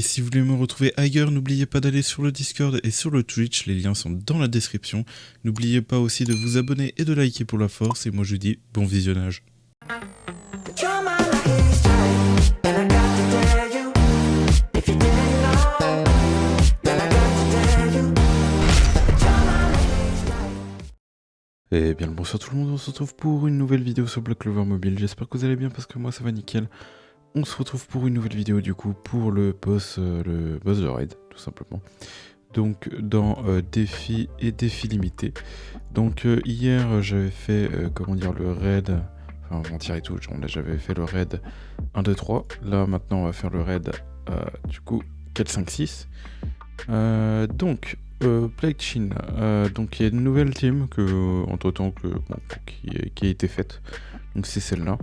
Et si vous voulez me retrouver ailleurs, n'oubliez pas d'aller sur le Discord et sur le Twitch, les liens sont dans la description. N'oubliez pas aussi de vous abonner et de liker pour la force, et moi je vous dis bon visionnage. Et bien le bonsoir tout le monde, on se retrouve pour une nouvelle vidéo sur Black Clover Mobile. J'espère que vous allez bien parce que moi ça va nickel. On se retrouve pour une nouvelle vidéo du coup pour le boss de raid tout simplement. Donc dans défi et défi limité. Donc hier j'avais fait comment dire le raid, enfin avant-hier et tout, j'avais fait le raid 1, 2, 3. Là maintenant on va faire le raid du coup 4, 5, 6. Donc Plague Chin, donc il y a une nouvelle team que entre temps qui a été faite. Donc c'est celle-là.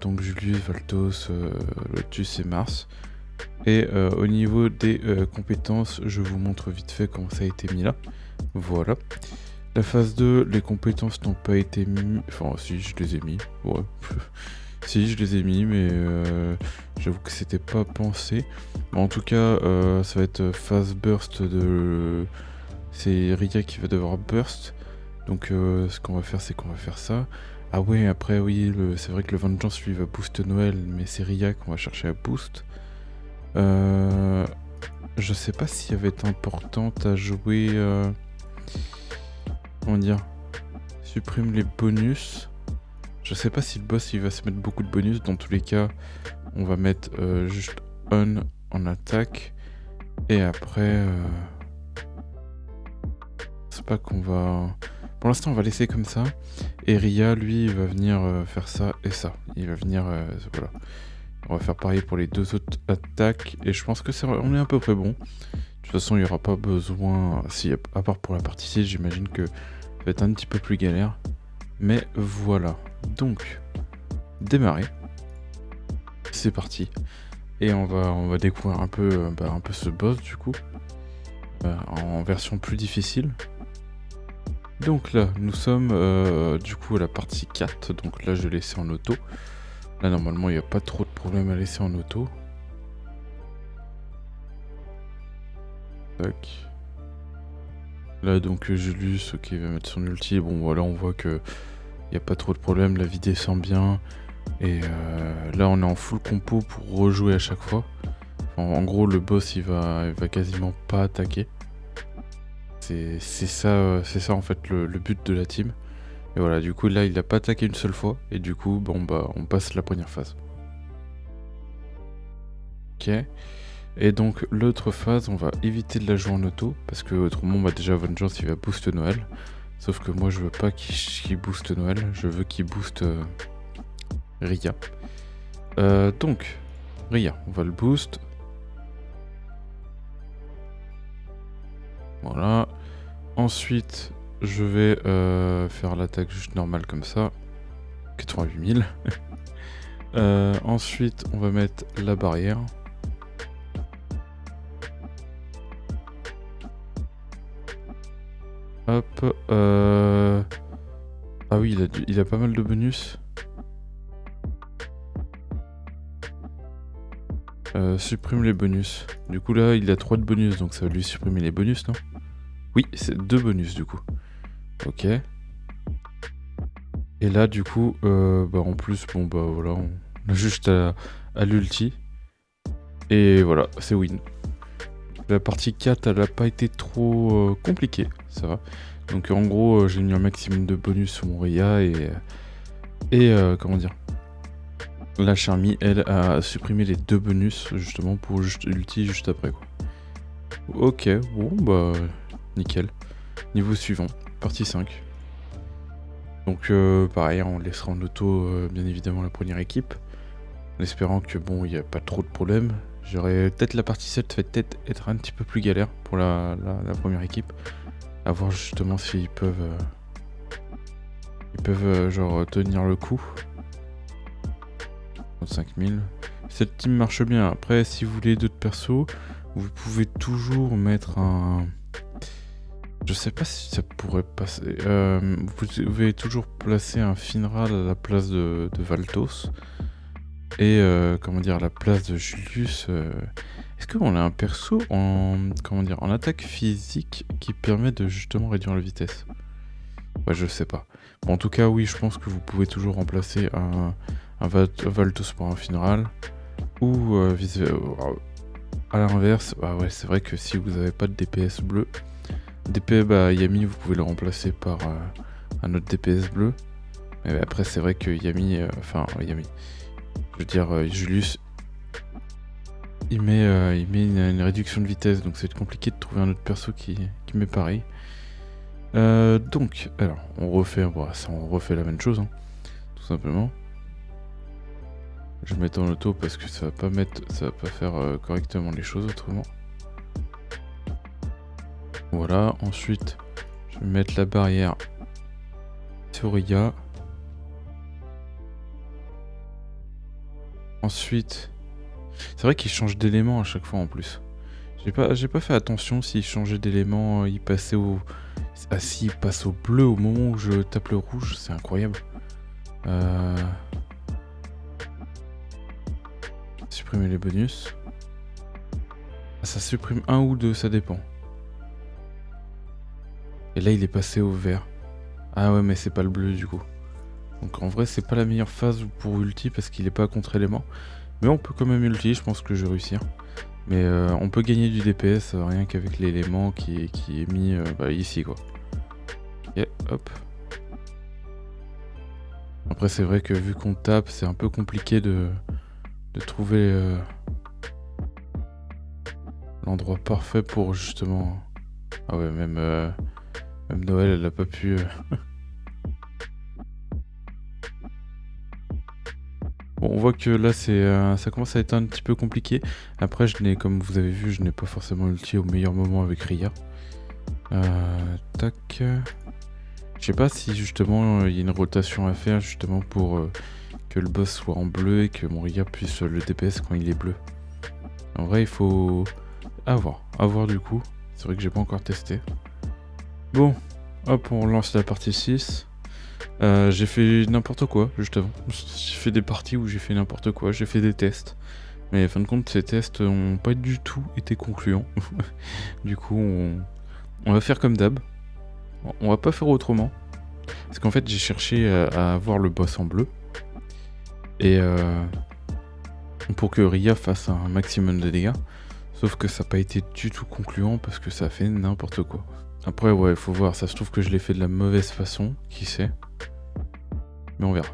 Donc Julius, Valtos, Lotus et Mars. Et au niveau des compétences, je vous montre vite fait comment ça a été mis là. Voilà. La phase 2, les compétences n'ont pas été mis. Enfin si, je les ai mis. Ouais. Si, je les ai mis, mais j'avoue que c'était pas pensé. Mais en tout cas, ça va être phase burst de... C'est Ria qui va devoir burst. Donc ce qu'on va faire, c'est qu'on va faire ça. Ah ouais, après oui, c'est vrai que le Vengeance lui va boost Noël, mais c'est Ria qu'on va chercher à boost. Je sais pas si elle va être importante à jouer... Comment dire, supprime les bonus. Je sais pas si le boss il va se mettre beaucoup de bonus. Dans tous les cas, on va mettre juste on en attaque. Et après, c'est pas qu'on va... Pour l'instant, on va laisser comme ça. Et Ria, lui, il va venir faire ça et ça. Il va venir... voilà. On va faire pareil pour les deux autres attaques. Et je pense que on est à peu près bon. De toute façon, il n'y aura pas besoin... Si, à part pour la partie 6, j'imagine que ça va être un petit peu plus galère. Mais voilà. Donc, démarrer. C'est parti. Et on va découvrir un peu ce boss du coup. En version plus difficile. Donc là, nous sommes du coup à la partie 4. Donc là, je l'ai laissé en auto. Là, normalement, il n'y a pas trop de problème à laisser en auto. Tac. Là, donc, Julius, ok, il va mettre son ulti. Bon, voilà, on voit que il n'y a pas trop de problème. La vie descend bien. Et là, on est en full compo pour rejouer à chaque fois. Enfin, en gros, le boss, il va quasiment pas attaquer. C'est ça en fait le but de la team. Et voilà, du coup là il a pas attaqué une seule fois. Et du coup bon bah on passe la première phase. Ok. Et donc l'autre phase on va éviter de la jouer en auto. Parce que autrement bah déjà Vengeance il va boost Noël. Sauf que moi je veux pas qu'il booste Noël. Je veux qu'il booste Ria. Donc Ria on va le boost. Voilà. Ensuite, je vais faire l'attaque juste normale comme ça. 88 000. Ensuite, on va mettre la barrière. Hop. Ah oui, il a pas mal de bonus. Supprime les bonus. Du coup là, il a 3 de bonus, donc ça va lui supprimer les bonus, non? Oui, c'est 2 bonus du coup. Ok. Et là, du coup, en plus, bon bah voilà, on a juste à l'ulti. Et voilà, c'est win. La partie 4, elle a pas été trop compliquée, ça va. Donc en gros, j'ai mis un maximum de bonus sur mon Ria et comment dire. La Charmy, elle, a supprimé les 2 bonus justement pour juste ulti juste après quoi. Ok, bon bah nickel. Niveau suivant, partie 5. Donc pareil, on laissera en auto bien évidemment la première équipe. En espérant que bon, il n'y a pas trop de problèmes. J'aurais peut-être la partie 7 va peut-être être un petit peu plus galère pour la première équipe. À voir justement s'ils peuvent genre tenir le coup. 35 000. Cette team marche bien. Après, si vous voulez d'autres persos, vous pouvez toujours mettre un... Je sais pas si ça pourrait passer. Vous pouvez toujours placer un Finral à la place de Valtos. Et comment dire, à la place de Julius, Est-ce qu'on a un perso en, comment dire, en attaque physique qui permet de justement réduire la vitesse? Ouais, je sais pas. Bon, en tout cas, oui, je pense que vous pouvez toujours remplacer un Valtos pour un Funeral. Ou à l'inverse, bah ouais, c'est vrai que si vous n'avez pas de DPS bleu, bah Yami, vous pouvez le remplacer par un autre DPS bleu. Mais après, c'est vrai que Yami, Yami, je veux dire, Julius, il met une réduction de vitesse, donc c'est compliqué de trouver un autre perso qui met pareil. Donc, alors, on refait la même chose, hein, tout simplement. Je vais mettre en auto parce que ça va pas faire correctement les choses autrement. Voilà, ensuite, je vais mettre la barrière sur Rhea. Ensuite, c'est vrai qu'il change d'élément à chaque fois en plus. J'ai pas fait attention s'il changeait d'élément, il passait au... Ah si, il passe au bleu au moment où je tape le rouge, c'est incroyable. Supprimer les bonus. Ah, ça supprime un ou deux, ça dépend. Et là, il est passé au vert. Ah ouais, mais c'est pas le bleu du coup. Donc en vrai, c'est pas la meilleure phase pour ulti parce qu'il est pas contre-élément. Mais on peut quand même ulti, je pense que je vais réussir. Mais on peut gagner du DPS rien qu'avec l'élément qui est mis ici quoi. Et hop. Après c'est vrai que vu qu'on tape, c'est un peu compliqué de trouver l'endroit parfait pour justement... Ah ouais, même Noël, elle a pas pu... Bon, on voit que là, ça commence à être un petit peu compliqué. Après, comme vous avez vu, je n'ai pas forcément ulti au meilleur moment avec Rhea. Tac. Je sais pas si justement il y a une rotation à faire justement pour que le boss soit en bleu et que mon Rhea puisse le DPS quand il est bleu. En vrai, il faut avoir du coup. C'est vrai que j'ai pas encore testé. Bon, hop, on lance la partie 6. J'ai fait n'importe quoi juste avant. J'ai fait des parties où j'ai fait n'importe quoi, j'ai fait des tests. Mais en fin de compte, ces tests n'ont pas du tout été concluants. Du coup, on va faire comme d'hab. On va pas faire autrement. Parce qu'en fait, j'ai cherché à avoir le boss en bleu. Et pour que Rhea fasse un maximum de dégâts. Sauf que ça n'a pas été du tout concluant parce que ça a fait n'importe quoi. Après, ouais, il faut voir. Ça se trouve que je l'ai fait de la mauvaise façon. Qui sait? Mais on verra.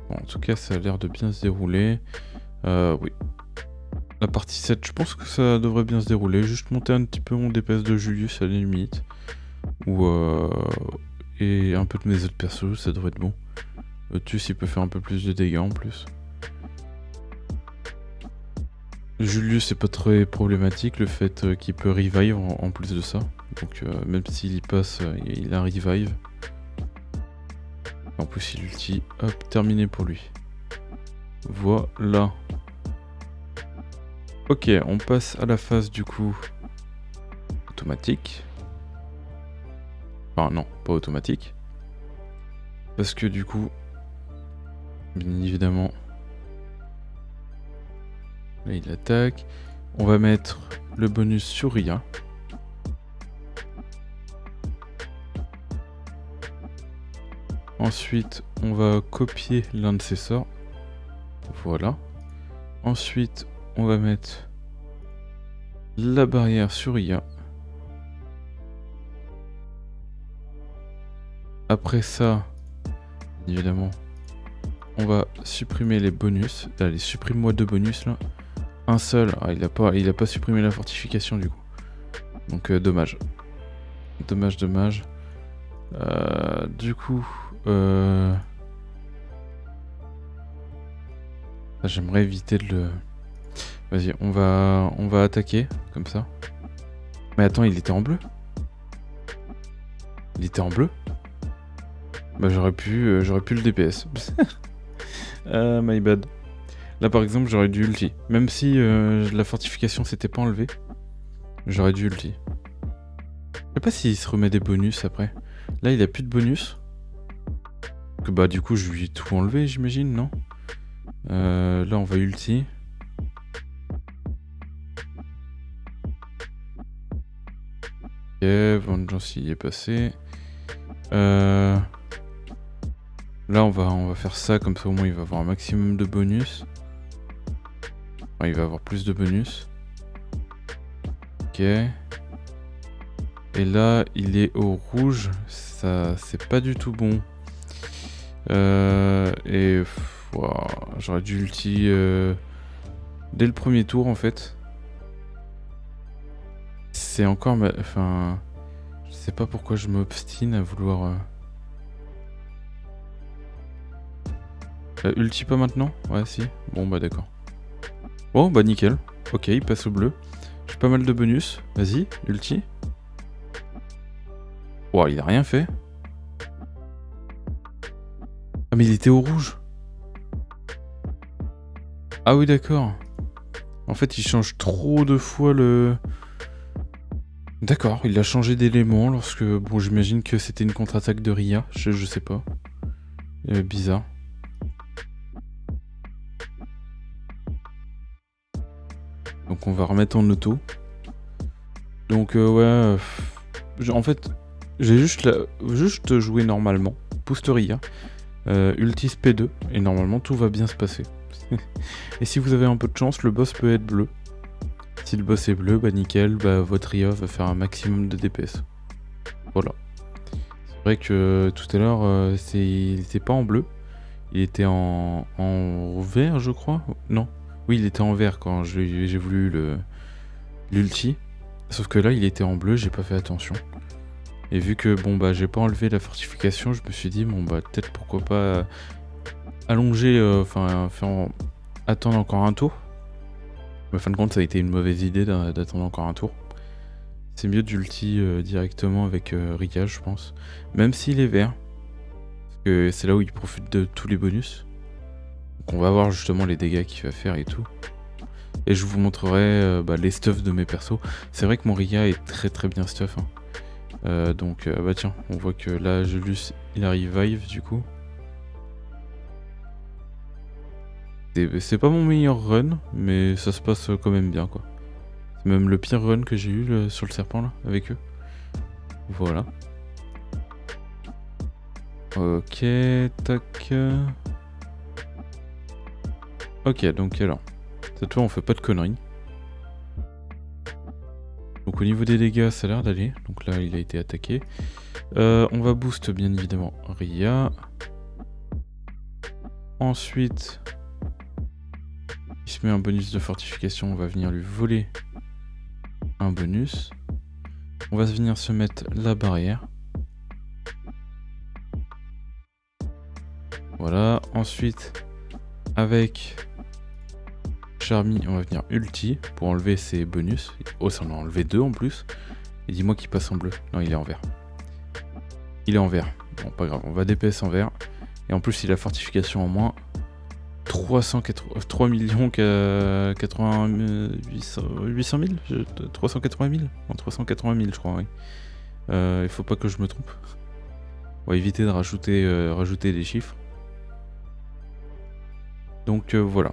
Bon, en tout cas, ça a l'air de bien se dérouler. Oui. La partie 7, je pense que ça devrait bien se dérouler. Juste monter un petit peu mon DPS de Julius à la limite. Et un peu de mes autres persos, ça devrait être bon. Otus, il peut faire un peu plus de dégâts en plus. Julius, c'est pas très problématique le fait qu'il peut revive en plus de ça. Donc même s'il y passe, il a revive. En plus, il ulti. Hop, terminé pour lui. Voilà. Ok, on passe à la phase du coup automatique. Enfin non, pas automatique. Parce que du coup, bien évidemment, là il attaque. On va mettre le bonus sur Rhea. Ensuite, on va copier l'un de ses sorts. Voilà. Ensuite, on va mettre la barrière sur Rhea. Après ça, évidemment, on va supprimer les bonus. Allez, supprime-moi 2 bonus là. Un seul. Ah, il a pas supprimé la fortification du coup. Donc dommage. Dommage. Du coup, j'aimerais éviter de le... Vas-y, on va attaquer comme ça. Mais attends, il était en bleu? Il était en bleu? Bah j'aurais pu le DPS. My bad. Là par exemple j'aurais dû ulti. Même si la fortification s'était pas enlevée, j'aurais dû ulti. Je sais pas s'il se remet des bonus après. Là il a plus de bonus. Que bah du coup je lui ai tout enlevé j'imagine, non? Là on va ulti. Ok, Vengeance il y est passé. Là on va faire ça, comme ça au moins il va avoir un maximum de bonus. Enfin, il va avoir plus de bonus. Ok. Et là il est au rouge, ça c'est pas du tout bon. Wow, j'aurais dû ulti dès le premier tour en fait. C'est encore enfin, je sais pas pourquoi je m'obstine à vouloir... ulti pas maintenant? Ouais si. Bon bah d'accord. Bon bah nickel. Ok, il passe au bleu. J'ai pas mal de bonus. Vas-y, ulti. Wow, il a rien fait. Ah mais il était au rouge. Ah oui d'accord. En fait il change trop de fois le... D'accord, il a changé d'élément lorsque... Bon j'imagine que c'était une contre-attaque de Ria. Je sais pas. Bizarre. Donc on va remettre en auto. Donc ouais... en fait, j'ai juste joué normalement. Boost Ria. Ultis P2. Et normalement tout va bien se passer. Et si vous avez un peu de chance, le boss peut être bleu. Si le boss est bleu, bah nickel, bah votre Ria va faire un maximum de DPS. Voilà. C'est vrai que tout à l'heure, il était pas en bleu. Il était en vert, je crois. Non. Oui, il était en vert quand j'ai voulu l'ulti. Sauf que là, il était en bleu, j'ai pas fait attention. Et vu que, bon, bah, j'ai pas enlevé la fortification, je me suis dit, bon, bah, peut-être pourquoi pas allonger, attendre encore un tour. Mais en fin de compte, ça a été une mauvaise idée d'attendre encore un tour. C'est mieux d'ulti directement avec Ria, je pense. Même s'il est vert. Parce que c'est là où il profite de tous les bonus. Donc on va voir justement les dégâts qu'il va faire et tout. Et je vous montrerai les stuffs de mes persos. C'est vrai que mon Ria est très bien stuff. Hein. Bah tiens, on voit que là, Julius, il a revive du coup. C'est pas mon meilleur run, mais ça se passe quand même bien quoi. C'est même le pire run que j'ai eu sur le serpent là, avec eux. Voilà. Ok, tac. Ok, donc alors, cette fois on fait pas de conneries. Donc au niveau des dégâts, ça a l'air d'aller. Donc là, il a été attaqué. On va boost bien évidemment Ria. Ensuite, il se met un bonus de fortification. On va venir lui voler un bonus. On va venir se mettre la barrière. Voilà. Ensuite, avec Charmy, on va venir ulti pour enlever ses bonus. Oh, ça en a enlevé 2 en plus. Et dis-moi qu'il passe en bleu. Non, il est en vert. Il est en vert. Bon, pas grave, on va DPS en vert. Et en plus, il a fortification en moins. 3 millions 800 000 380 000 non, 380 000 je crois, oui. Il faut pas que je me trompe. On va éviter de rajouter des chiffres. Donc voilà.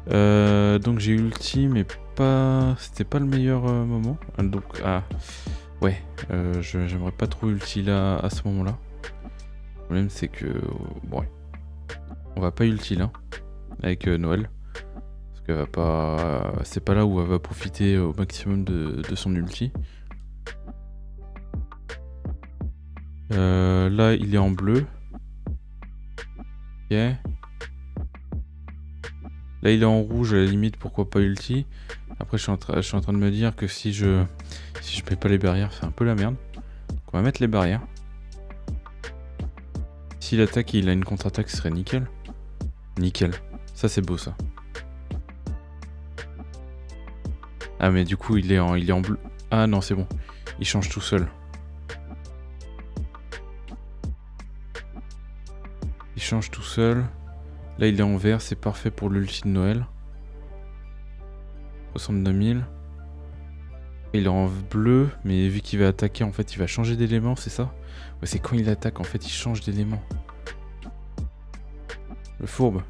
Donc j'ai ulti, mais pas... C'était pas le meilleur moment. Donc, ouais, j'aimerais pas trop ulti là, à ce moment-là. Le problème, c'est que... bon, ouais. On va pas ulti là, avec Noël. Parce qu'elle va pas... c'est pas là où elle va profiter au maximum de son ulti. Là, il est en bleu. Ok. Là, il est en rouge, à la limite, pourquoi pas ulti. Après, je suis en train de me dire que si je mets pas les barrières, c'est un peu la merde. Donc, on va mettre les barrières. S'il attaque et il a une contre-attaque, ce serait nickel. Nickel. Ça, c'est beau, ça. Ah, mais du coup, il est en bleu. Ah non, c'est bon. Il change tout seul. Il change tout seul. Là, il est en vert, c'est parfait pour l'ulti de Noël. 69 000. Il est en bleu, mais vu qu'il va attaquer, en fait, il va changer d'élément, c'est ça? Ouais, c'est quand il attaque, en fait, il change d'élément. Le fourbe.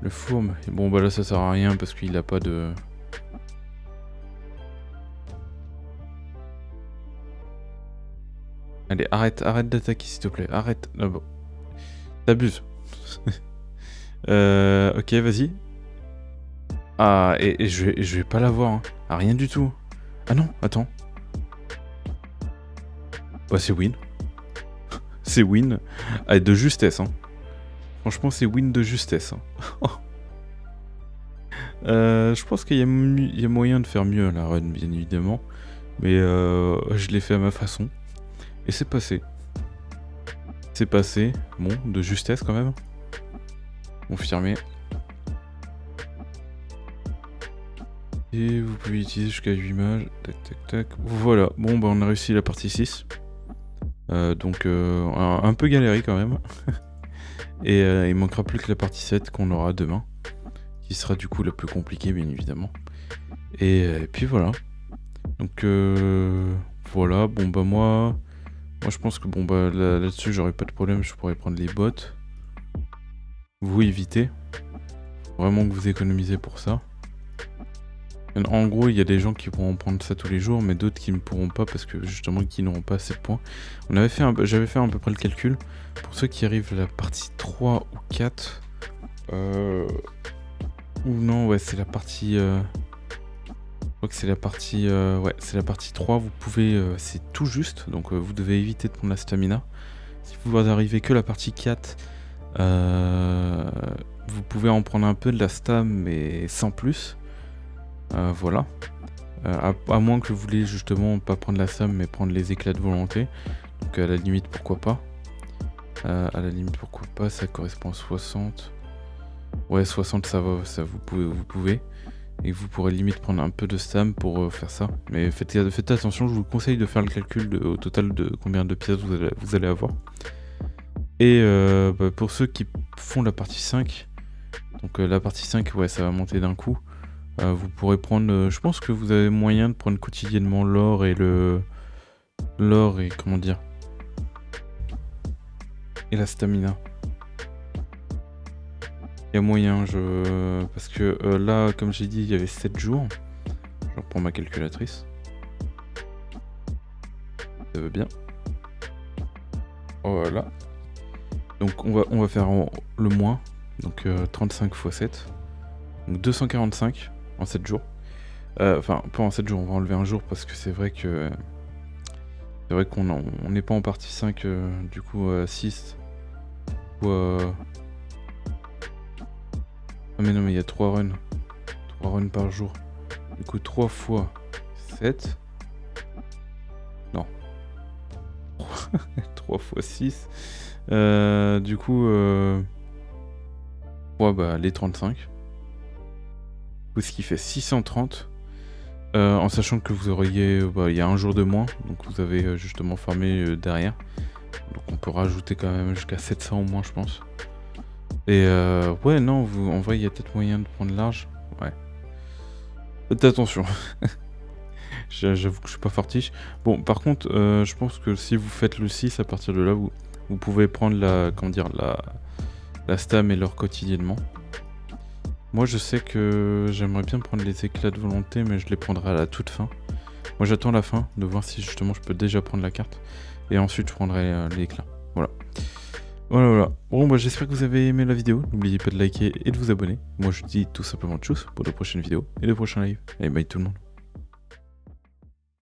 Le fourbe. Et bon, bah là, ça sert à rien parce qu'il a pas de... Allez, arrête d'attaquer s'il te plaît, arrête. Ah bon. T'abuses. Ok, vas-y. Ah, et je vais pas l'avoir, hein. Ah, rien du tout. Ah non, attends. Bah, c'est win. C'est win. Ah, de justesse, hein. Franchement, c'est win de justesse. Hein. Je pense qu'il y a moyen de faire mieux à la run, bien évidemment. Mais je l'ai fait à ma façon. Et c'est passé. C'est passé. Bon, de justesse quand même. Confirmé. Et vous pouvez utiliser jusqu'à 8 images. Tac, tac, tac. Voilà. Bon, bah on a réussi la partie 6. Donc un peu galéré quand même. Et il manquera plus que la partie 7 qu'on aura demain. Qui sera du coup la plus compliquée, bien évidemment. Et puis voilà. Donc voilà. Bon, bah moi je pense que bon, bah là-dessus, j'aurais pas de problème. Je pourrais prendre les bots. Vous évitez. Vraiment que vous économisez pour ça. En gros, il y a des gens qui pourront prendre ça tous les jours, mais d'autres qui ne pourront pas parce que justement, qui n'auront pas assez de points. J'avais fait à peu près le calcul. Pour ceux qui arrivent à la partie 3 ou 4, ou non, ouais, c'est la partie... Je crois que c'est la partie... ouais, c'est la partie 3, vous pouvez... c'est tout juste, donc vous devez éviter de prendre la stamina. Si vous arrivez que la partie 4, vous pouvez en prendre un peu de la stam, mais sans plus. Voilà. À moins que vous voulez justement pas prendre la stam, mais prendre les éclats de volonté. Donc à la limite, pourquoi pas. À la limite, pourquoi pas, ça correspond à 60. Ouais, 60, ça va, ça vous pouvez. Et vous pourrez limite prendre un peu de stam pour faire ça. Mais faites attention, je vous conseille de faire le calcul au total de combien de pièces vous allez avoir. Et bah, pour ceux qui font la partie 5, donc la partie 5, ouais, ça va monter d'un coup. Vous pourrez prendre, je pense que vous avez moyen de prendre quotidiennement l'or et comment dire, et la stamina. Il y a moyen, parce que là, comme j'ai dit, il y avait 7 jours. Je reprends ma calculatrice. Ça va bien. Voilà. Donc on va faire le moins. Donc 35 x 7. Donc 245 en 7 jours. Enfin, pas en 7 jours, on va enlever un jour parce que c'est vrai que... C'est vrai qu'on n'est pas en partie 5, du coup 6. Ou Ah mais non, mais il y a 3 runs. 3 runs par jour. Du coup 3 fois 7. Non. 3 fois 6. Du coup... Ouais, bah les 35. Ce qui fait 630. En sachant que vous auriez... il y a un jour de moins. Donc vous avez justement farmé derrière. Donc on peut rajouter quand même jusqu'à 700 au moins, je pense. Et ouais, non, en vrai, il y a peut-être moyen de prendre large. Ouais. Faites attention. J'avoue que je suis pas fortiche. Bon, par contre, je pense que si vous faites le 6, à partir de là, vous pouvez prendre la stam et l'or quotidiennement. Moi, je sais que j'aimerais bien prendre les éclats de volonté, mais je les prendrai à la toute fin. Moi, j'attends la fin, de voir si justement je peux déjà prendre la carte. Et ensuite, je prendrai l'éclat. Voilà. Voilà. Bon, bah, j'espère que vous avez aimé la vidéo. N'oubliez pas de liker et de vous abonner. Moi, je dis tout simplement tchuss pour de prochaines vidéos et de prochains lives. Et bye tout le monde.